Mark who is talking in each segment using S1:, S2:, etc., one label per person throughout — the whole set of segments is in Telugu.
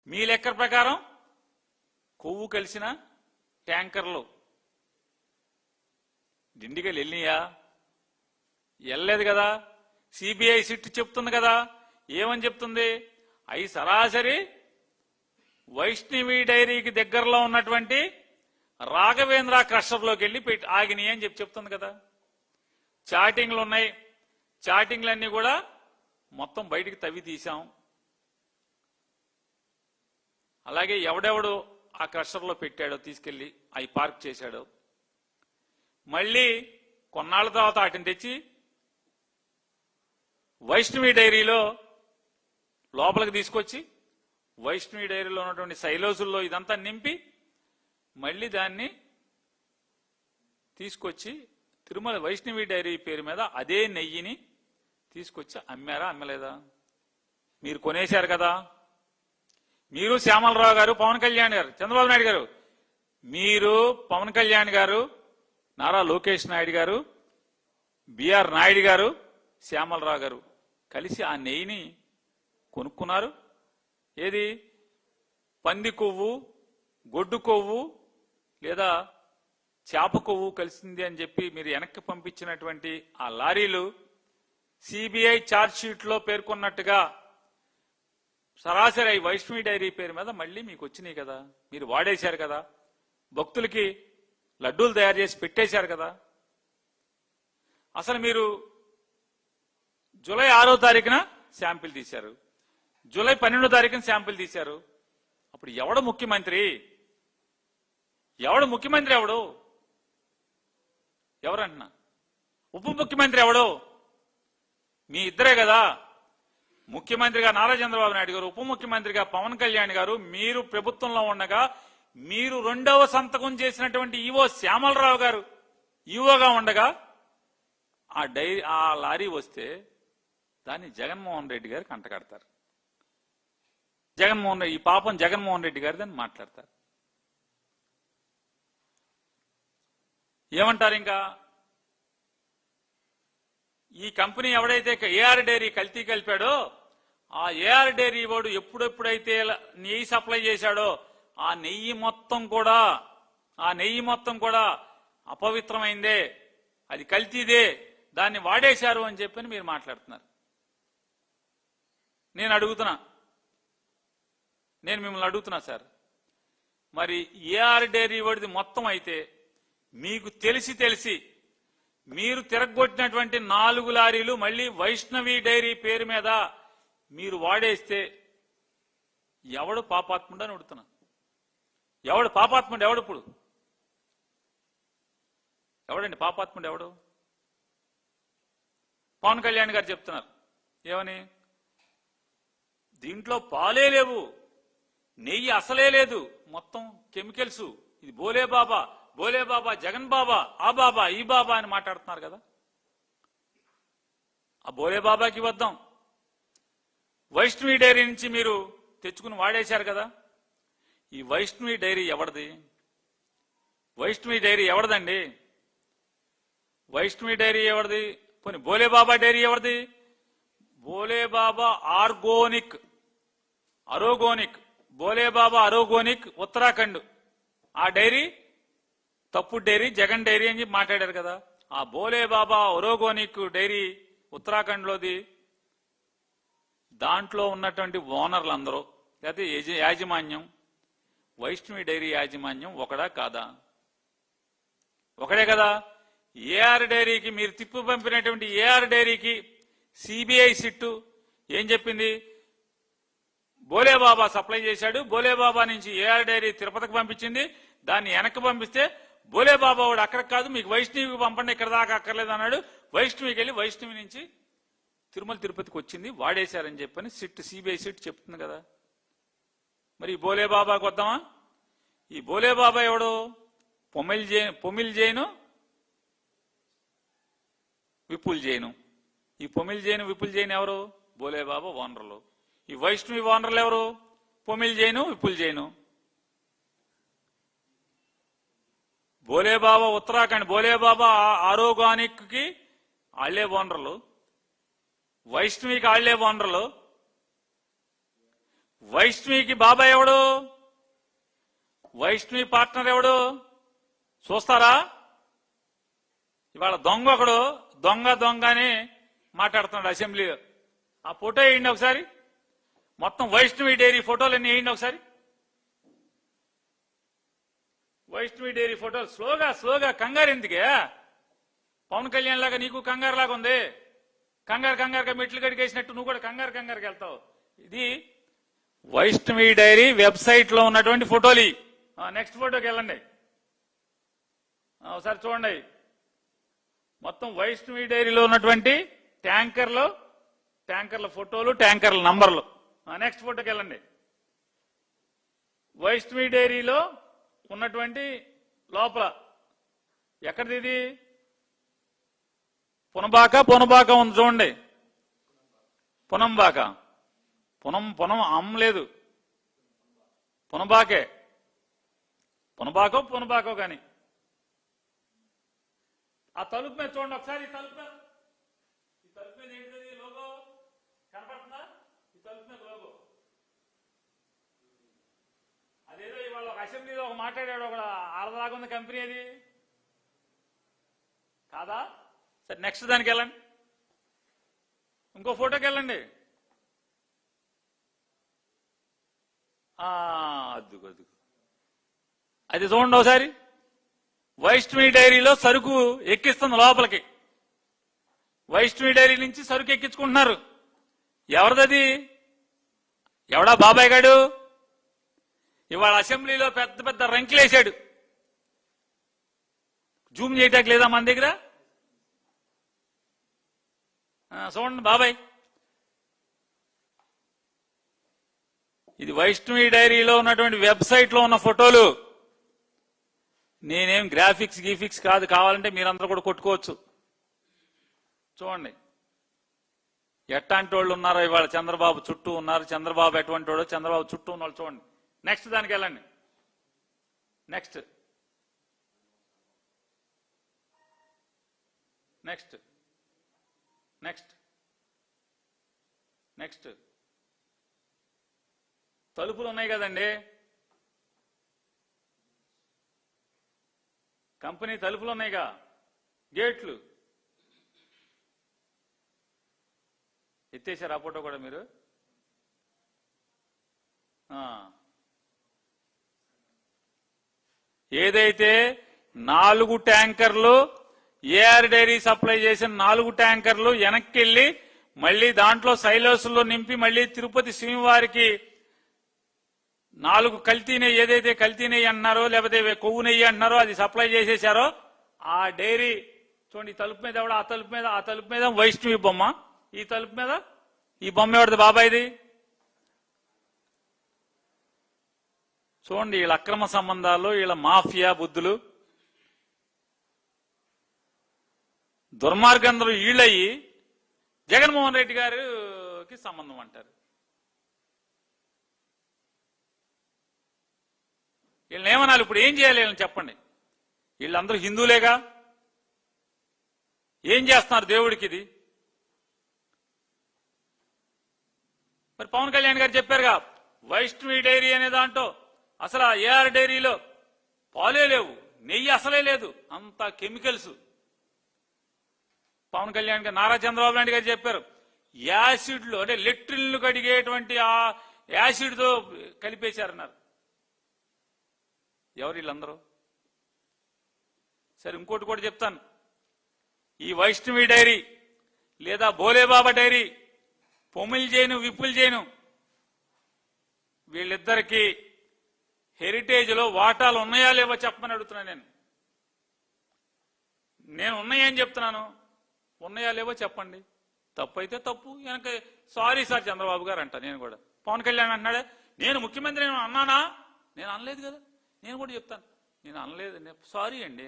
S1: మీ లెక్క ప్రకారం కొవ్వు కలిసిన ట్యాంకర్లు డిండిగల్ వెళ్ళినాయా? వెళ్ళలేదు కదా. సిబిఐ సిట్ చెప్తుంది కదా. ఏమని చెప్తుంది? అవి సరాసరి వైష్ణవి డైరీకి దగ్గరలో ఉన్నటువంటి రాఘవేంద్ర క్రషర్లోకి వెళ్ళి ఆగినాయి అని చెప్తుంది కదా. చాటింగ్లు ఉన్నాయి. చాటింగ్లన్నీ కూడా మొత్తం బయటికి తవ్వి తీశాం. అలాగే ఎవడెవడు ఆ క్రషర్లో పెట్టాడో తీసుకెళ్లి అవి పార్క్ చేశాడో, మళ్ళీ కొన్నాళ్ల తర్వాత వాటిని తెచ్చి వైష్ణవి డైరీలో లోపలికి తీసుకొచ్చి వైష్ణవి డైరీలో ఉన్నటువంటి సైలోజుల్లో ఇదంతా నింపి మళ్ళీ దాన్ని తీసుకొచ్చి తిరుమల వైష్ణవి డైరీ పేరు మీద అదే నెయ్యిని తీసుకొచ్చి అమ్మారా? అమ్మలేదా? మీరు కొనేశారు కదా. మీరు శ్యామలరావు గారు, పవన్ కళ్యాణ్ గారు, చంద్రబాబు నాయుడు గారు, మీరు పవన్ కళ్యాణ్ గారు, నారా లోకేష్ నాయుడు గారు, బిఆర్ నాయుడు గారు, శ్యామలరావు గారు కలిసి ఆ నెయ్యిని కొనుక్కున్నారు. ఏది? పంది కొవ్వు, గొడ్డు కొవ్వు లేదా చేప కొవ్వు కలిసింది అని చెప్పి మీరు వెనక్కి పంపించినటువంటి ఆ లారీలు సిబిఐ ఛార్జ్ షీట్ లో పేర్కొన్నట్టుగా సరాసరి వైష్ణవి డైరీ పేరు మీద మళ్ళీ మీకు వచ్చినాయి కదా. మీరు వాడేశారు కదా. భక్తులకి లడ్డూలు తయారు చేసి పెట్టేశారు కదా. అసలు మీరు జూలై 6వ తారీఖున శాంపిల్ తీశారు, జూలై 12వ తారీఖున శాంపిల్ తీశారు. అప్పుడు ఎవడు ముఖ్యమంత్రి? ఎవడు? ఎవరన్నా? ఉప ముఖ్యమంత్రి ఎవడు? మీ ఇద్దరే కదా. ముఖ్యమంత్రిగా నారా చంద్రబాబు నాయుడు గారు, ఉప ముఖ్యమంత్రిగా పవన్ కళ్యాణ్ గారు. మీరు ప్రభుత్వంలో ఉండగా మీరు 2వ సంతకం చేసినటువంటి ఈవో శ్యామలరావు గారు ఈవోగా ఉండగా ఆ లారీ వస్తే దాన్ని జగన్మోహన్ రెడ్డి గారికి అంటగడతారు. ఈ పాపం జగన్మోహన్ రెడ్డి గారు దాన్ని మాట్లాడతారు. ఏమంటారు? ఇంకా ఈ కంపెనీ ఎవడైతే ఏఆర్ డైరీ కల్తీ కలిపాడో ఆ ఏఆర్ డైరీ వాడు ఎప్పుడెప్పుడైతే నెయ్యి సప్లై చేశాడో ఆ నెయ్యి మొత్తం కూడా అపవిత్రమైందే, అది కల్తీదే, దాన్ని వాడేశారు అని చెప్పని మీరు మాట్లాడుతున్నారు. నేను మిమ్మల్ని అడుగుతున్నా సార్, మరి ఏఆర్ డైరీ వాడిది మొత్తం అయితే మీకు తెలిసి మీరు తిరగొట్టినటువంటి 4 లారీలు మళ్ళీ వైష్ణవి డైరీ పేరు మీద మీరు వాడేస్తే ఎవడు పాపాత్ముడు అని అడుగుతున్నా. ఎవడు పాపాత్ముడు? ఇప్పుడు ఎవడండి పాపాత్ముడు? ఎవడు? పవన్ కళ్యాణ్ గారు చెప్తున్నారు. ఏమని? దీంట్లో పాలే లేవు, నెయ్యి అసలే లేదు, మొత్తం కెమికల్స్, ఇది బోలే బాబా, జగన్ బాబా, ఆ బాబా, ఈ బాబా అని మాట్లాడుతున్నారు కదా. ఆ బోలే బాబాకి వద్దాం. వైష్ణవి డైరీ నుంచి మీరు తెచ్చుకుని వాడేశారు కదా. ఈ వైష్ణవి డైరీ ఎవరిది? వైష్ణవి డైరీ ఎవరిదండి? వైష్ణవి డైరీ ఎవరిది? పోనీ బోలే బాబా డైరీ ఎవరిది? బోలే బాబా అరోగోనిక్ బోలే బాబా అరోగోనిక్ ఉత్తరాఖండ్. ఆ డైరీ తప్పుడు డైరీ, జగన్ డైరీ అని చెప్పి మాట్లాడారు కదా. ఆ బోలే బాబా ఒరోగోనిక్ డైరీ ఉత్తరాఖండ్ లోది. దాంట్లో ఉన్నటువంటి ఓనర్లు అందరూ లేకపోతే యాజమాన్యం, వైష్ణవి డైరీ యాజమాన్యం ఒకడా కాదా? ఒకడే కదా. ఏఆర్ డైరీకి మీరు తిప్పు పంపినటువంటి ఏఆర్ డైరీకి సిబిఐ సిట్టు ఏం చెప్పింది? బోలే బాబా సప్లై చేశాడు, బోలే బాబా నుంచి ఏఆర్ డైరీ తిరుపతికి పంపించింది, దాన్ని వెనక్కి పంపిస్తే బోలే బాబా వాడు అక్కడికి కాదు, మీకు వైష్ణవికి పంపండి, ఇక్కడ దాకా అక్కర్లేదు అన్నాడు. వైష్ణవికి వెళ్ళి వైష్ణవి నుంచి తిరుమల తిరుపతికి వచ్చింది, వాడేశారని చెప్పని సిబిఐ సిట్ చెప్తుంది కదా. మరి ఈ బోలే బాబాకి వద్దామా? ఈ బోలే బాబా ఎవడు? పొమిల్ జైను, విపుల్ జైను. ఈ పొమిల్ జైను, విపుల్ జైన్ ఎవరు? బోలే బాబా ఓనర్లు. ఈ వైష్ణవి ఓనర్లు ఎవరు? పొమిల్ జైను, విపుల్ జైను. బోలే బాబా ఉత్తరాఖండ్, బోలే బాబా ఆరోగానిక్ కి ఆళ్లే ఓనర్లు, వైష్ణవికి ఆళ్లే ఓనర్లు, వైష్ణవికి బాబాయ్ ఎవడు? వైష్ణవి పార్ట్నర్ ఎవడు? చూస్తారా? ఇవాళ దొంగ ఒకడు దొంగ అని మాట్లాడుతున్నాడు అసెంబ్లీలో. ఆ ఫోటో వేయండి ఒకసారి, మొత్తం వైష్ణవి డైరీ ఫోటోలన్నీ వేయండి ఒకసారి. వైష్ణవి డైరీ ఫోటోలు స్లోగా కంగారు ఎందుకే? పవన్ కళ్యాణ్ లాగా నీకు కంగారు లాగా ఉంది. కంగారుగా మెట్లు గడిగేసినట్టు నువ్వు కూడా కంగారుకి వెళ్తావు. ఇది వైష్ణవి డైరీ వెబ్సైట్ లో ఉన్నటువంటి ఫోటోలు. నెక్స్ట్ ఫోటోకి వెళ్ళండి ఒకసారి చూడండి. మొత్తం వైష్ణవి డైరీలో ఉన్నటువంటి ట్యాంకర్ల ఫోటోలు, ట్యాంకర్ల నంబర్లు. నెక్స్ట్ ఫోటోకి వెళ్ళండి. వైష్ణవి డైరీలో ఉన్నటువంటి లోపల ఎక్కడిది ఇది? పునబాక ఉంది చూడండి. పునంబాక పునం అమ్మలేదు, పునబాకే. పునబాకో కానీ ఆ తలుపు మీద చూడండి ఒకసారి. ఈ తలుపు మీద ఏంటిది? లోగో కనపడుతుందా? ఈ తలుపు మీద లోగో. అదేదో ఇవాళ ఒక అసెంబ్లీలో ఒక మాట్లాడాడు, ఒక ఆడదాగా ఉంది కంపెనీ. అది కాదా? సరే నెక్స్ట్ దానికి వెళ్ళండి. ఇంకో ఫోటోకి వెళ్ళండి. అద్దుకు అది చూడండి ఒకసారి. వైష్ణవి డైరీలో సరుకు ఎక్కిస్తుంది లోపలికి. వైష్ణవి డైరీ నుంచి సరుకు ఎక్కించుకుంటున్నారు. ఎవరిదది? ఎవడా బాబాయ్ గాడు? ఇవాళ అసెంబ్లీలో పెద్ద రంకులేశాడు. జూమ్ చేయటానికి లేదా మన దగ్గర? చూడండి బాబాయ్, ఇది వైష్ణవి డైరీలో ఉన్నటువంటి వెబ్సైట్ లో ఉన్న ఫోటోలు. నేనేం గ్రాఫిక్స్ కాదు, కావాలంటే మీరందరూ కూడా కొట్టుకోవచ్చు. చూడండి ఎట్లాంటి వాళ్ళు ఉన్నారో ఇవాళ చంద్రబాబు చుట్టూ ఉన్నారు. చంద్రబాబు ఎటువంటి వాడో, చంద్రబాబు చుట్టూ ఉన్న వాళ్ళు చూడండి. నెక్స్ట్ దానికి వెళ్ళండి. నెక్స్ట్ తలుపులు ఉన్నాయి కదండి, కంపెనీ తలుపులు ఉన్నాయిగా, గేట్లు ఎత్తేసారు. ఆ ఫోటో కూడా మీరు ఏదైతే 4 ట్యాంకర్లు ఏఆర్ డైరీ సప్లై చేసిన 4 ట్యాంకర్లు వెనక్కి వెళ్లి మళ్లీ దాంట్లో సైలోసుల్లో నింపి మళ్లీ తిరుపతి శ్రీవారికి 4 కల్తీ నెయ్యి, ఏదైతే కల్తీ నెయ్యి అంటున్నారో లేకపోతే కొవ్వు నెయ్యి అంటున్నారో అది సప్లై చేసేశారో ఆ డైరీ చూడండి. ఈ తలుపు మీద ఎవడ? ఆ తలుపు మీద వైష్ణవి బొమ్మ. ఈ తలుపు మీద ఈ బొమ్మ ఎవరిది? బాబాయిది. చూడండి వీళ్ళ అక్రమ సంబంధాలు, వీళ్ళ మాఫియా బుద్ధులు, దుర్మార్గందరూ వీళ్ళయి జగన్మోహన్ రెడ్డి గారికి సంబంధం అంటారు. వీళ్ళని ఏమనాలి? ఇప్పుడు ఏం చేయాలి వీళ్ళని చెప్పండి. వీళ్ళందరూ హిందువులేగా, ఏం చేస్తున్నారు దేవుడికి? ఇది మరి పవన్ కళ్యాణ్ గారు చెప్పారుగా, వైష్ణవి డైరీ అనే దాంట్లో అసలు ఏఆర్ డైరీలో పాలే లేవు, నెయ్యి అసలే లేదు, అంతా కెమికల్స్. పవన్ కళ్యాణ్ గారు, నారా చంద్రబాబు నాయుడు గారు చెప్పారు, యాసిడ్లు అంటే లెట్రిన్లు కడిగేటువంటి ఆ యాసిడ్ తో కలిపేశారన్నారు. ఎవరు వీళ్ళందరూ? సరే ఇంకోటి కూడా చెప్తాను. ఈ వైష్ణవి డైరీ లేదా భోలేబాబా డైరీ, పొమిల్ జైను, విపుల్ జైను, వీళ్ళిద్దరికీ హెరిటేజ్ లో వాటాలు ఉన్నాయా లేవో చెప్పమని అడుగుతున్నాను. నేను ఉన్నాయని చెప్తున్నాను, ఉన్నాయా లేవో చెప్పండి. తప్పు అయితే తప్పు, వెనక సారీ సార్ చంద్రబాబు గారు అంట. నేను కూడా పవన్ కళ్యాణ్ అంటున్నాడే, నేను ముఖ్యమంత్రి అన్నానా? నేను అనలేదు కదా. నేను కూడా చెప్తాను, నేను అనలేదు, సారీ అండి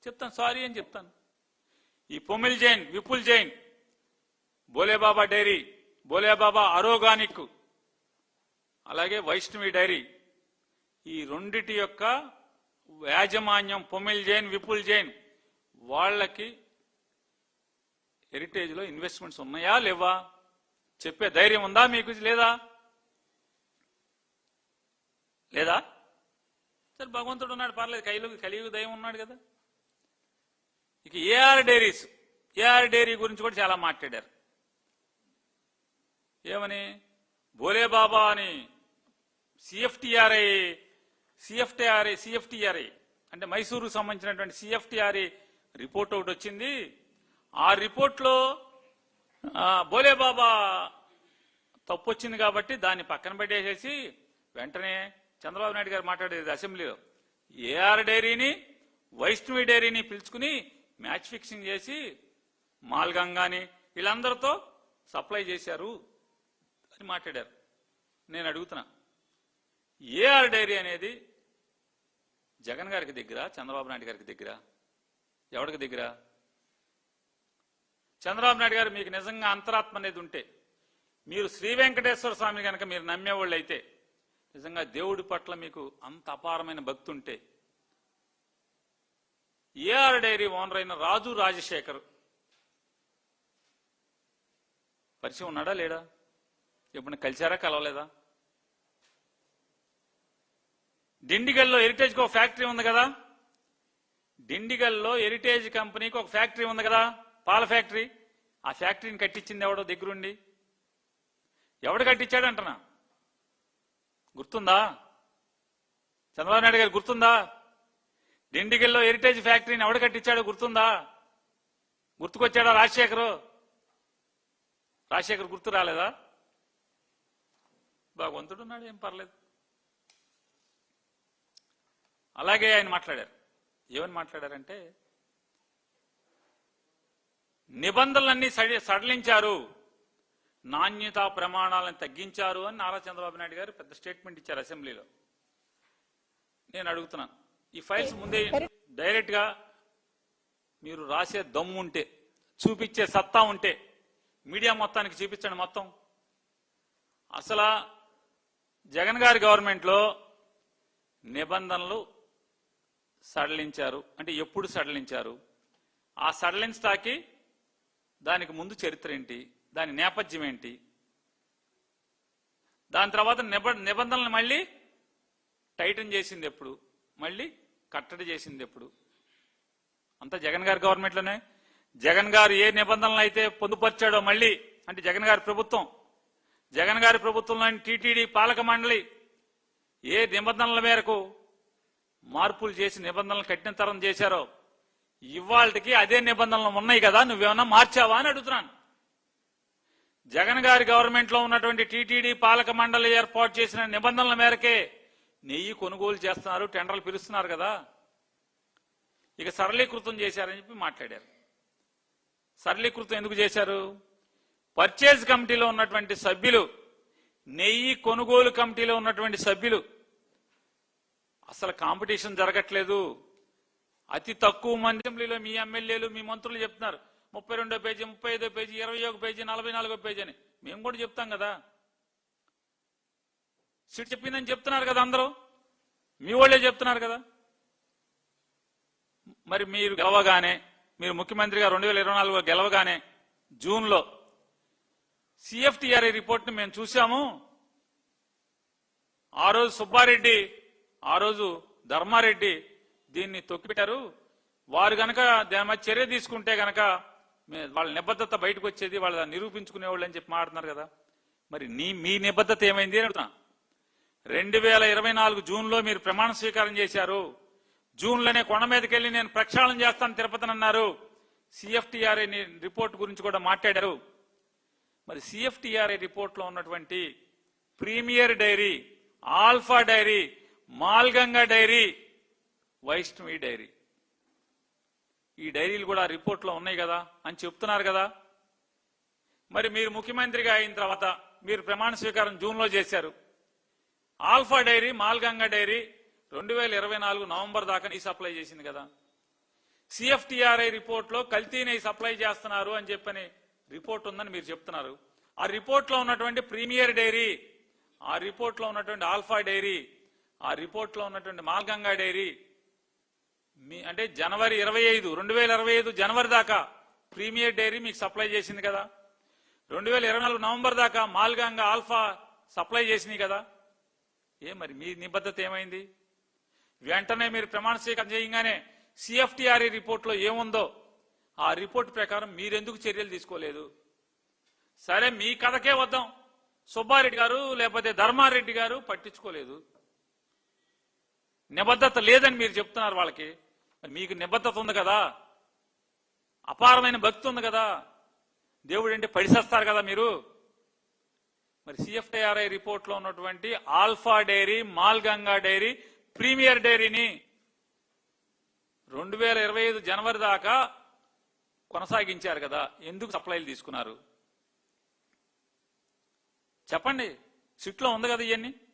S1: చెప్తాను, సారీ అని చెప్తాను. ఈ పొమిల్ జైన్, విపుల్ జైన్, భోలేబాబా డైరీ, భోలేబాబా ఆర్గానిక్, అలాగే వైష్ణవి డైరీ, ఈ రెండిటి యొక్క యాజమాన్యం పొమిల్ జైన్, విపుల్ జైన్, వాళ్ళకి హెరిటేజ్ లో ఇన్వెస్ట్మెంట్స్ ఉన్నాయా లేవా చెప్పే ధైర్యం ఉందా మీకు లేదా? లేదా? సరే భగవంతుడు ఉన్నాడు, పర్లేదు, కలియుగ దైవం ఉన్నాడు కదా. ఇక ఏఆర్ డైరీ గురించి కూడా చాలా మాట్లాడారు. ఏమని? భోలే బాబా అని సిఎఫ్టిఆర్ఐ అంటే మైసూరుకు సంబంధించినటువంటి సిఎఫ్టిఆర్ఐ రిపోర్ట్ ఒకటి వచ్చింది. ఆ రిపోర్ట్లో భోలే బాబా తప్పు వచ్చింది కాబట్టి దాన్ని పక్కన పెట్టేసేసి వెంటనే చంద్రబాబు నాయుడు గారు మాట్లాడేది అసెంబ్లీలో, ఏఆర్ డైరీని వైష్ణవి డైరీని పిలుచుకుని మ్యాచ్ ఫిక్సింగ్ చేసి మాల్గంగాని వీళ్ళందరితో సప్లై చేశారు అని మాట్లాడారు. నేను అడుగుతున్నా, ఏఆర్ డైరీ అనేది జగన్ గారికి దగ్గర, చంద్రబాబు నాయుడు గారికి దగ్గర, ఎవరికి దగ్గర? చంద్రబాబు నాయుడు గారు మీకు నిజంగా అంతరాత్మ అనేది ఉంటే, మీరు శ్రీ వెంకటేశ్వర స్వామి కనుక మీరు నమ్మేవాళ్ళు అయితే, నిజంగా దేవుడి పట్ల మీకు అంత అపారమైన భక్తి ఉంటే, ఏఆర్ డైరీ ఓనర్ అయిన రాజు రాజశేఖర్ పరిచయం ఉన్నాడా లేడా? ఎప్పుడు కలిశారా, కలవలేదా? డిండిగల్లో హెరిటేజ్కి ఒక ఫ్యాక్టరీ ఉంది కదా, డిండిగల్లో హెరిటేజ్ కంపెనీకి ఒక ఫ్యాక్టరీ ఉంది కదా, పాల ఫ్యాక్టరీ. ఆ ఫ్యాక్టరీని కట్టించింది ఎవడో దగ్గరుండి? ఎవడు కట్టించాడంటున్నా? గుర్తుందా? చంద్రబాబు నాయుడు గారు గుర్తుందా? డిండిగల్లో హెరిటేజ్ ఫ్యాక్టరీని ఎవడు కట్టించాడో గుర్తుందా? గుర్తుకొచ్చాడా రాజశేఖర్ గుర్తు రాలేదా? భగవంతుడు ఉన్నాడు, ఏం పర్లేదు. అలాగే ఆయన మాట్లాడారు. ఏమని మాట్లాడారంటే, నిబంధనలన్నీ సడలించారు, నాణ్యతా ప్రమాణాలను తగ్గించారు అని నారా చంద్రబాబు నాయుడు గారు పెద్ద స్టేట్మెంట్ ఇచ్చారు అసెంబ్లీలో. నేను అడుగుతున్నాను, ఈ ఫైల్స్ ముందే డైరెక్ట్ గా మీరు రాసే దమ్ము ఉంటే, చూపించే సత్తా ఉంటే మీడియా మొత్తానికి చూపించండి. మొత్తం అసలు జగన్ గారి గవర్నమెంట్ లో నిబంధనలు సడలించారు అంటే ఎప్పుడు సడలించారు? ఆ సడలించటానికి దానికి ముందు చరిత్ర ఏంటి, దాని నేపథ్యం ఏంటి, దాని తర్వాత నిబంధనలు మళ్ళీ టైటన్ చేసింది ఎప్పుడు, మళ్ళీ కట్టడి చేసింది ఎప్పుడు? అంతా జగన్ గారి గవర్నమెంట్లోనే. జగన్ గారు ఏ నిబంధనలు అయితే పొందుపరిచాడో మళ్ళీ, అంటే జగన్ గారి ప్రభుత్వంలోని టీటీడీ పాలక మండలి ఏ నిబంధనల మేరకు మార్పులు చేసి నిబంధనలు కఠినతరం చేశారో, ఇవాళకి అదే నిబంధనలు ఉన్నాయి కదా, నువ్వేమన్నా మార్చావా అని అడుగుతున్నాను. జగన్ గారి గవర్నమెంట్ లో ఉన్నటువంటి టీటీడీ పాలక మండలి ఏర్పాటు చేసిన నిబంధనల మేరకే నెయ్యి కొనుగోలు చేస్తున్నారు, టెండర్లు పిలుస్తున్నారు కదా. ఇక సరళీకృతం చేశారని చెప్పి మాట్లాడారు. సరళీకృతం ఎందుకు చేశారు? పర్చేజ్ కమిటీలో ఉన్నటువంటి సభ్యులు, నెయ్యి కొనుగోలు కమిటీలో ఉన్నటువంటి సభ్యులు, అసలు కాంపిటీషన్ జరగట్లేదు. అతి తక్కువ మంది అసెంబ్లీలో మీ ఎమ్మెల్యేలు, మీ మంత్రులు చెప్తున్నారు 32వ పేజీ, 35వ పేజీ, 21వ పేజీ, 44వ పేజీ అని. మేము కూడా చెప్తాం కదా, సీట్ చెప్పిందని చెప్తున్నారు కదా, అందరూ మీ వాళ్ళే చెప్తున్నారు కదా. మరి మీరు గెలవగానే, మీరు ముఖ్యమంత్రిగా 2024లో గెలవగానే జూన్లో సిఎఫ్టిఆర్ఐ రిపోర్ట్ని మేము చూశాము. ఆ రోజు సుబ్బారెడ్డి, ఆ రోజు ధర్మారెడ్డి దీన్ని తొక్కిపెట్టారు. వారు గనక దాని మీద చర్య తీసుకుంటే గనక వాళ్ళ నిబద్ధత బయటకు వచ్చేది, వాళ్ళ నిరూపించుకునేవాళ్ళు అని చెప్పి మాట్లాడుతున్నారు కదా. మరి మీ నిబద్ధత ఏమైంది అని అడుగుతున్నా. 2024 జూన్లో మీరు ప్రమాణ స్వీకారం చేశారు. జూన్లోనే కొండ మీదకి వెళ్ళి నేను ప్రక్షాళన చేస్తాను తిరుపతిని అన్నారు. సిఎఫ్టిఆర్ఐ రిపోర్ట్ గురించి కూడా మాట్లాడారు. మరి సిఎఫ్టిఆర్ఐ రిపోర్ట్ లో ఉన్నటువంటి premier dairy, alpha dairy, మాల్గంగా dairy, Vaishnavi dairy, ఈ డైరీలు కూడా రిపోర్ట్ లో ఉన్నాయి కదా అని చెప్తున్నారు కదా. మరి మీరు ముఖ్యమంత్రిగా అయిన తర్వాత మీరు ప్రమాణ స్వీకారం జూన్లో చేశారు. ఆల్ఫా డైరీ, మాల్గంగా డైరీ 2024 నవంబర్ దాకా నెయ్యి సప్లై చేసింది కదా. సిఎఫ్టిఆర్ఐ రిపోర్ట్ లో కల్తీ నెయ్యి సప్లై చేస్తున్నారు అని చెప్పని రిపోర్ట్ ఉందని మీరు చెప్తున్నారు. ఆ రిపోర్ట్ లో ఉన్నటువంటి ప్రీమియర్ డైరీ, ఆ రిపోర్ట్ లో ఉన్నటువంటి ఆల్ఫా డైరీ, ఆ రిపోర్ట్ లో ఉన్నటువంటి మాల్గంగా డైరీ అంటే జనవరి 25, 2025 జనవరి దాకా ప్రీమియర్ డైరీ మీకు సప్లై చేసింది కదా. 2024 నవంబర్ దాకా మాల్గంగా, ఆల్ఫా సప్లై చేసినాయి కదా. మరి మీ నిబద్ధత ఏమైంది? వెంటనే మీరు ప్రమాణ స్వీకారం చేయగానే సిఎఫ్టిఆర్ఐ రిపోర్ట్లో ఏముందో ఆ రిపోర్ట్ ప్రకారం మీరెందుకు చర్యలు తీసుకోలేదు? సరే, మీ కథకే వద్దాం. సుబ్బారెడ్డి గారు లేకపోతే ధర్మారెడ్డి గారు పట్టించుకోలేదు. నిబద్ధత లేదని మీరు చెప్తున్నారు వాళ్ళకి. మరి మీకు నిబద్ధత ఉంది కదా, అపారమైన భక్తి ఉంది కదా, దేవుడు అంటే పడిసేస్తారు కదా మీరు. మరి సిఎఫ్టిఆర్ఐ రిపోర్ట్లో ఉన్నటువంటి alpha dairy, Mal Ganga dairy, premier డైరీని 2025 జనవరి దాకా కొనసాగించారు కదా, ఎందుకు సప్లైలు తీసుకున్నారు చెప్పండి? సిట్లో ఉంది కదా ఇవన్నీ.